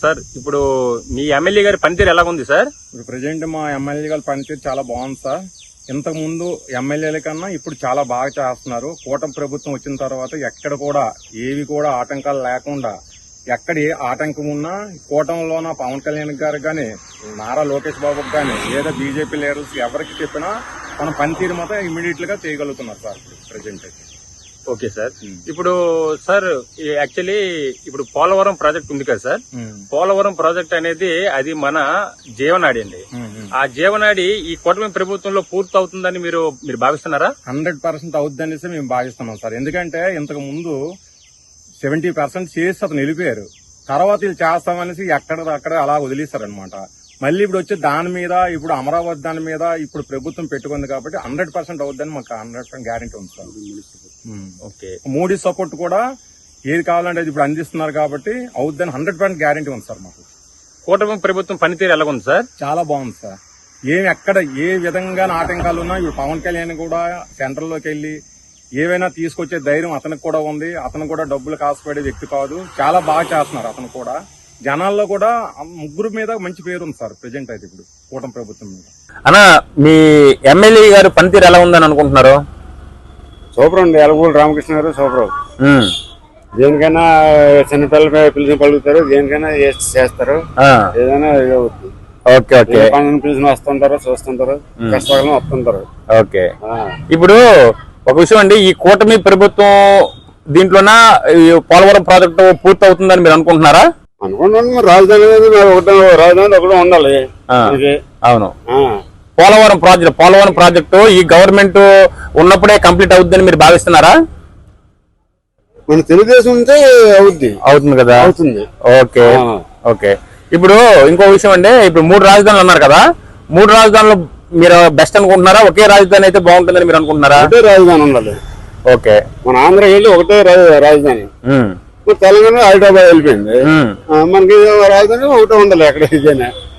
Sir ఇప్పుడు మీ MLA గారి పనితీరు ఎలా ఉంది సార్? ఇప్పుడు ప్రజెంట్ మా ఎమ్మెల్యే గారి పనితీరు చాలా బాగుంది సార్. ఇంతకు ముందు ఎమ్మెల్యేల కన్నా ఇప్పుడు చాలా బాగా చేస్తున్నారు. కూటమి ప్రభుత్వం వచ్చిన తర్వాత ఎక్కడ కూడా ఏవి కూడా ఆటంకాలు లేకుండా, ఎక్కడ ఏ ఆటంకం ఉన్నా కూటమిలోన పవన్ కళ్యాణ్ గారు కానీ, నారా లోకేష్ బాబుకి కానీ, లేదా బీజేపీ లీడర్స్ ఎవరికి చెప్పినా మన పనితీరు మాత్రం ఇమీడియట్ గా చేయగలుగుతున్నారు సార్ ప్రజెంట్ అయితే. Okay sir. ఇప్పుడు సార్ యాక్చువల్లీ ఇప్పుడు పోలవరం ప్రాజెక్ట్ ఉంది కదా సార్, పోలవరం ప్రాజెక్ట్ అనేది అది మన జీవనాడి అండి. ఆ జీవనాడి ఈ కూటమి ప్రభుత్వంలో పూర్తి అవుతుందని మీరు భావిస్తున్నారా? 100% అవుతుందనేసి మేము భావిస్తున్నాం సార్. ఎందుకంటే ఇంతకు ముందు 70% చేసి అతను వెళ్ళిపోయారు. తర్వాత ఇది చేస్తామనేసి అక్కడ అలా వదిలేస్తారనమాట. మళ్ళీ ఇప్పుడు వచ్చి దాని మీద, ఇప్పుడు అమరావతి దాని మీద ఇప్పుడు ప్రభుత్వం పెట్టుకుంది కాబట్టి 100% అవుద్దని మాకు 100% గ్యారెంటీ ఉంది సార్. ఓకే, మోడీ సపోర్ట్ కూడా ఏది కావాలంటే అది ఇప్పుడు అందిస్తున్నారు కాబట్టి అవుద్దని 100% గ్యారెంటీ ఉంది సార్ మాకు. కూటమి ప్రభుత్వం పనితీరు ఎలా ఉంది సార్? చాలా బాగుంది సార్. ఎక్కడ ఏ విధంగా ఆటంకాలు ఉన్నా ఇప్పుడు పవన్ కళ్యాణ్ కూడా సెంటర్ లోకి వెళ్లి ఏవైనా తీసుకొచ్చే ధైర్యం అతనికి కూడా ఉంది. అతను కూడా డబ్బులు కాసుపడే వ్యక్తి కాదు. చాలా బాగా చేస్తున్నారు అతను కూడా. జనాల్లో కూడా ముగ్గురు మీద మంచి పేరు ఉంది సార్ ప్రజెంట్ అయితే ఇప్పుడు కూటమి ప్రభుత్వం మీద. అన్న, మీ ఎమ్మెల్యే గారు పనితీరు ఎలా ఉందని అనుకుంటున్నారు? సూపర్ అండి. ఎలగూరు రామకృష్ణ గారు సూపర్. దేనికైనా చిన్నపిల్లలు పిలిచిన పలుకుతారు, దేనికైనా చేస్తారు, ఏదైనా అవుతుంది. ఓకే ఓకే, పనులను పిలిచిన వస్తుంటారు, చూస్తుంటారు, కష్టాలను వస్తుంటారు. ఓకే, ఇప్పుడు ఒక విషయం అండి, ఈ కూటమి ప్రభుత్వం దీంట్లోన పోలవరం ప్రాజెక్టు పూర్తి అవుతుందని మీరు అనుకుంటున్నారా? అనుకుంటున్నాను. రాజధాని ఒకటే ఉండాలి. అవును, పోలవరం ప్రాజెక్టు ఈ గవర్నమెంట్ ఉన్నప్పుడే కంప్లీట్ అవుతుందని మీరు భావిస్తున్నారా? మన తెలుగుదేశం ఉంటే అవుతుంది కదా? అవుతుంది. Okay okay. ఇప్పుడు ఇంకో విషయం అండి, ఇప్పుడు 3 రాజధానులు అన్నారు కదా, 3 రాజధానులు మీరు బెస్ట్ అనుకుంటున్నారా? ఒకే రాజధాని అయితే బాగుంటుందని మీరు అనుకుంటున్నారా? ఒకటే రాజధాని ఉండాలి. ఓకే, మన ఆంధ్ర వెళ్ళి ఒకటే రాజధాని. తెలంగాణ హైదరాబాద్ వెళ్ళిపోయింది. మనకి రాజధాని ఒకటే ఉండాలి ఎక్కడ.